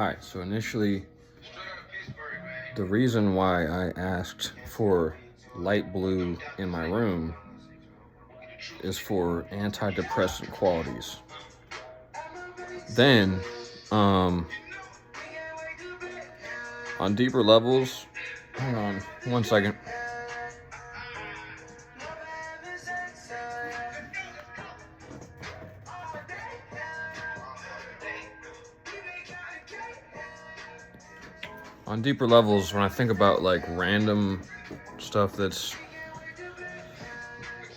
Alright, so initially, the reason why I asked for light blue in my room is for antidepressant qualities. Then, um, on deeper levels, hang on one second. On deeper levels, when I think about like random stuff that's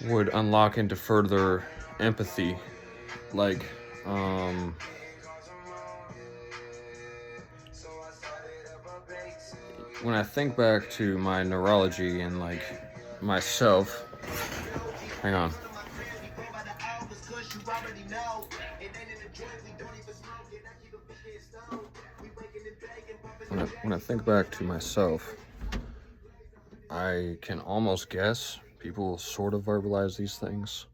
would unlock into further empathy, like when I think back to my neurology and like myself, hang on. When I think back to myself, I can almost guess people sort of verbalize these things.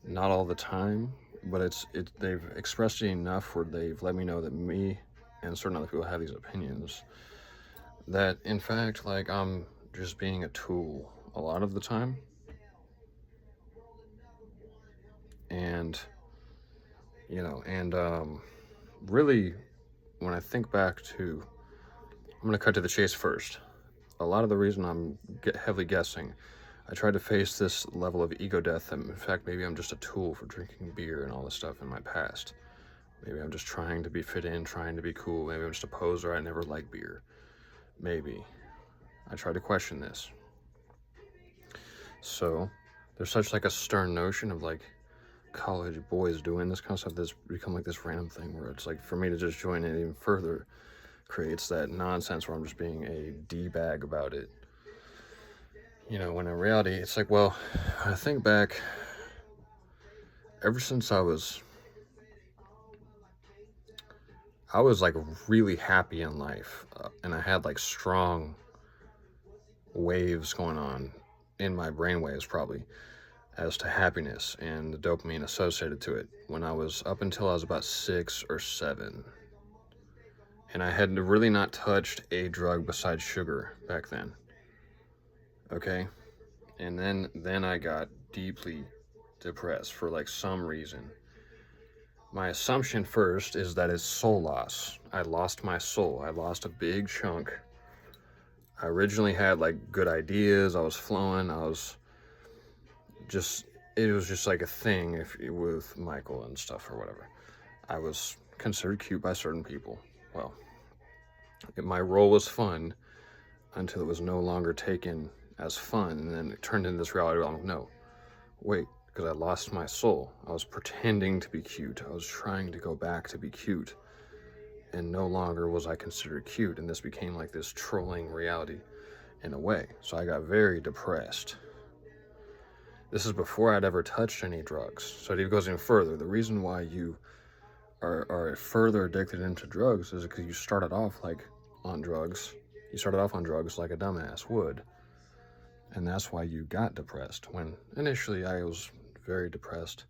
Not all the time, but they've expressed it enough where they've let me know that me and certain other people have these opinions. That in fact, like, I'm just being a tool a lot of the time. And really, when I think back to, I'm going to cut to the chase first. A lot of the reason I'm heavily guessing, I tried to face this level of ego death, and in fact, maybe I'm just a tool for drinking beer and all this stuff in my past. Maybe I'm just trying to be fit in, trying to be cool. Maybe I'm just a poser. I never liked beer. Maybe. I tried to question this. So, there's such like a stern notion of like college boys doing this kind of stuff that's become like this random thing where it's like for me to just join it even further creates that nonsense where I'm just being a D-bag about it. When in reality, it's like, well, I think back, ever since I was like really happy in life, and I had like strong waves going on in my brain waves probably as to happiness and the dopamine associated to it when I was up until I was about 6 or 7. And I had really not touched a drug besides sugar back then. Okay? And then I got deeply depressed for like some reason. My assumption first is that it's soul loss. I lost my soul. I lost a big chunk. I originally had like good ideas. I was flowing. It was just like a thing with Michael and stuff or whatever. I was considered cute by certain people. Well, my role was fun until it was no longer taken as fun, and then it turned into this reality where I'm like, no, wait, because I lost my soul. I was pretending to be cute. I was trying to go back to be cute, and no longer was I considered cute, and this became like this trolling reality in a way. So I got very depressed. This is before I'd ever touched any drugs. So it even goes even further. The reason why you are further addicted into drugs is because you started off like on drugs. You started off on drugs like a dumbass would. And that's why you got depressed. When initially I was very depressed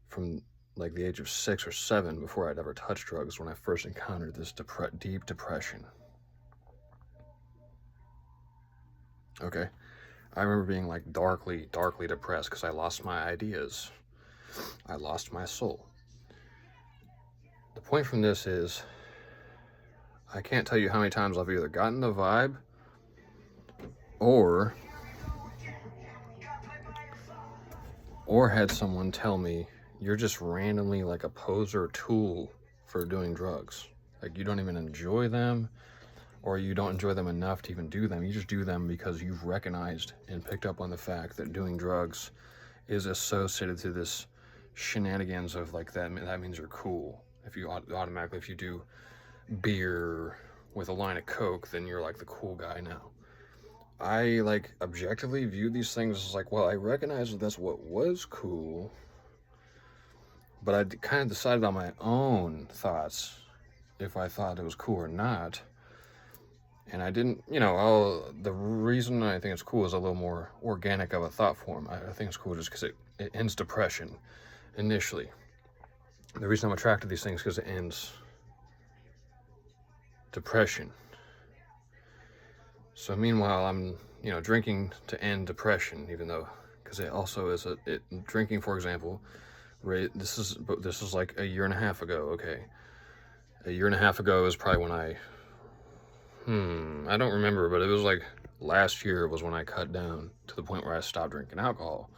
from like the age of 6 or 7 before I'd ever touched drugs when I first encountered this deep depression. Okay? I remember being like darkly depressed because I lost my ideas. I lost my soul. The point from this is, I can't tell you how many times I've either gotten the vibe or had someone tell me, you're just randomly like a poser tool for doing drugs. Like you don't even enjoy them, or you don't enjoy them enough to even do them. You just do them because you've recognized and picked up on the fact that doing drugs is associated to this shenanigans of like that means you're cool. If you automatically, if you do beer with a line of Coke, then you're like the cool guy now. I like objectively view these things as like, well, I recognize that that's what was cool, but I kind of decided on my own thoughts if I thought it was cool or not. And I didn't, the reason I think it's cool is a little more organic of a thought form. I think it's cool just because it ends depression initially. The reason I'm attracted to these things is because it ends depression. So meanwhile, I'm, drinking to end depression, even though, because it also is drinking, for example, right? This is like a year and a half ago. Okay, a year and a half ago is probably when I don't remember, but it was like last year was when I cut down to the point where I stopped drinking alcohol.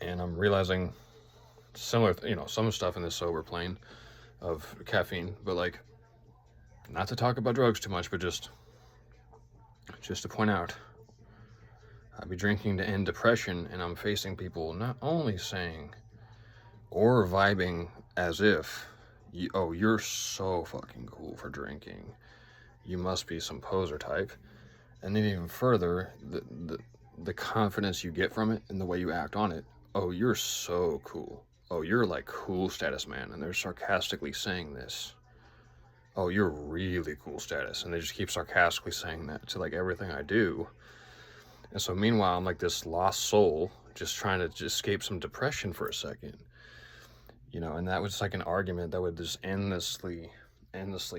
And I'm realizing similar, some stuff in this sober plane of caffeine, but like, not to talk about drugs too much, but just to point out, I'd be drinking to end depression, and I'm facing people not only saying or vibing as if, you're so fucking cool for drinking, you must be some poser type, and then even further, the confidence you get from it and the way you act on it, oh, you're so cool, oh, you're like cool status, man, and they're sarcastically saying this, oh, you're really cool status, and they just keep sarcastically saying that to like everything I do. And so meanwhile, I'm like this lost soul just trying to just escape some depression for a second, and that was like an argument that would just endlessly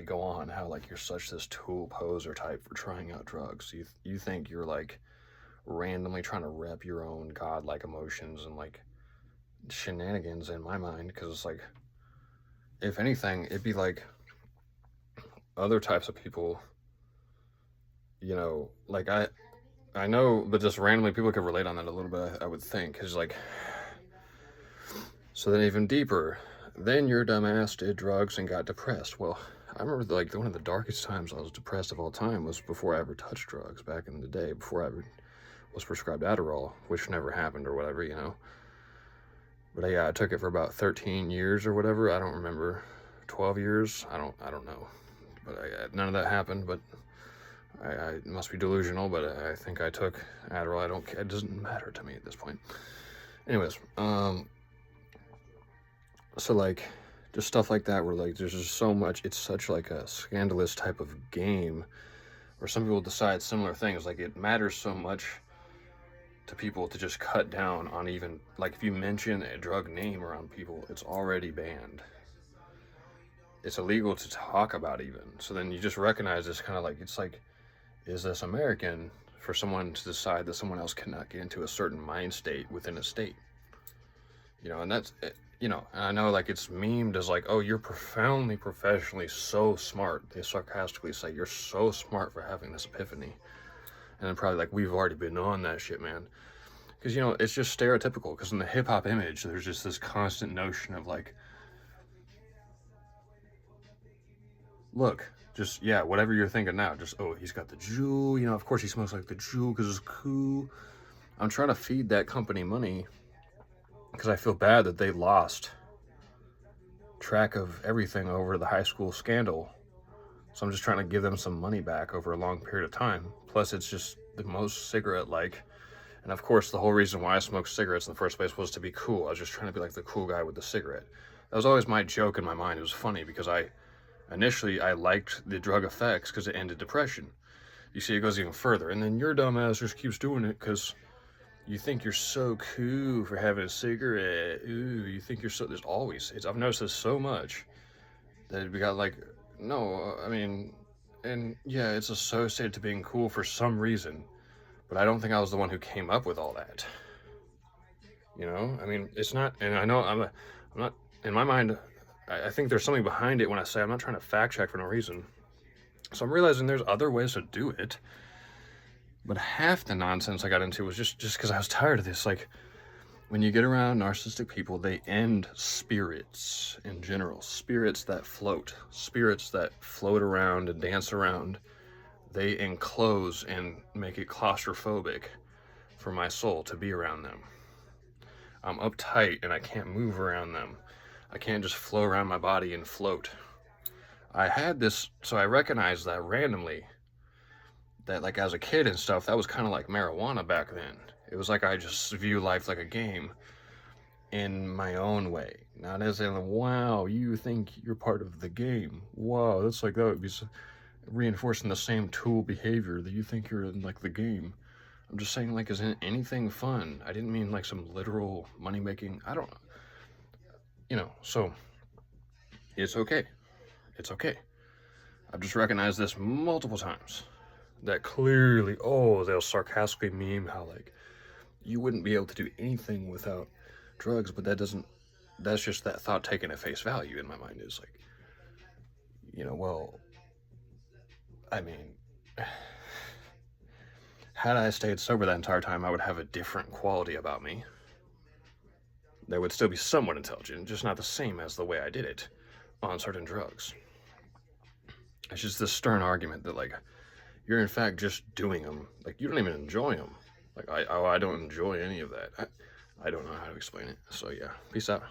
go on, how like you're such this tool poser type for trying out drugs. You think you're like randomly trying to rep your own godlike emotions and like shenanigans in my mind, because it's like, if anything, it'd be like other types of people, like I know, but just randomly people could relate on that a little bit, I would think, because like, so then even deeper, then your dumbass did drugs and got depressed. Well, I remember like one of the darkest times I was depressed of all time was before I ever touched drugs back in the day, before I ever was prescribed Adderall, which never happened or whatever, But yeah, I took it for about 13 years or whatever. I don't remember. 12 years? I don't know. But none of that happened, but I must be delusional, but I think I took Adderall. It doesn't matter to me at this point. Anyways, so like, just stuff like that where like there's just so much, it's such like a scandalous type of game where some people decide similar things. Like, it matters so much to people to just cut down on, even like if you mention a drug name around people, it's already banned. It's illegal to talk about even. So then you just recognize this kind of like, it's like, is this American for someone to decide that someone else cannot get into a certain mind state within a state? And that's, and I know like it's memed as like, oh, you're profoundly, professionally so smart. They sarcastically say, you're so smart for having this epiphany. And then probably like, we've already been on that shit, man. Because, it's just stereotypical. Because in the hip-hop image, there's just this constant notion of like, look, just, yeah, whatever you're thinking now, just, oh, he's got the jewel, of course he smells like the jewel because it's cool. I'm trying to feed that company money because I feel bad that they lost track of everything over the high school scandal. So I'm just trying to give them some money back over a long period of time. Plus, it's just the most cigarette-like. And of course, the whole reason why I smoked cigarettes in the first place was to be cool. I was just trying to be like the cool guy with the cigarette. That was always my joke in my mind. It was funny because initially I liked the drug effects because it ended depression. You see, it goes even further. And then your dumbass just keeps doing it because you think you're so cool for having a cigarette. Ooh, you think you're so... I've noticed this so much that we got like... No, I mean... And yeah, it's associated to being cool for some reason. But I don't think I was the one who came up with all that. I mean, it's not... And I know I'm not... In my mind, I think there's something behind it when I say I'm not trying to fact check for no reason. So I'm realizing there's other ways to do it. But half the nonsense I got into was just because I was tired of this. Like, when you get around narcissistic people, they end spirits in general. Spirits that float around and dance around. They enclose and make it claustrophobic for my soul to be around them. I'm uptight and I can't move around them. I can't just flow around my body and float. I had this, so I recognized that randomly, that like as a kid and stuff, that was kind of like marijuana back then. It was like I just view life like a game in my own way. Not as in, wow, you think you're part of the game. Wow, that's like, that would be reinforcing the same tool behavior that you think you're in like the game. I'm just saying, like, isn't anything fun? I didn't mean like some literal money making. I don't, so it's okay. It's okay. I've just recognized this multiple times. That clearly, they'll sarcastically meme how, like, you wouldn't be able to do anything without drugs, but that's just that thought taken at face value in my mind is like, well, I mean, had I stayed sober that entire time, I would have a different quality about me. That would still be somewhat intelligent, just not the same as the way I did it on certain drugs. It's just this stern argument that, like, you're in fact just doing them. Like, you don't even enjoy them. Like, I don't enjoy any of that. I don't know how to explain it. So, yeah. Peace out.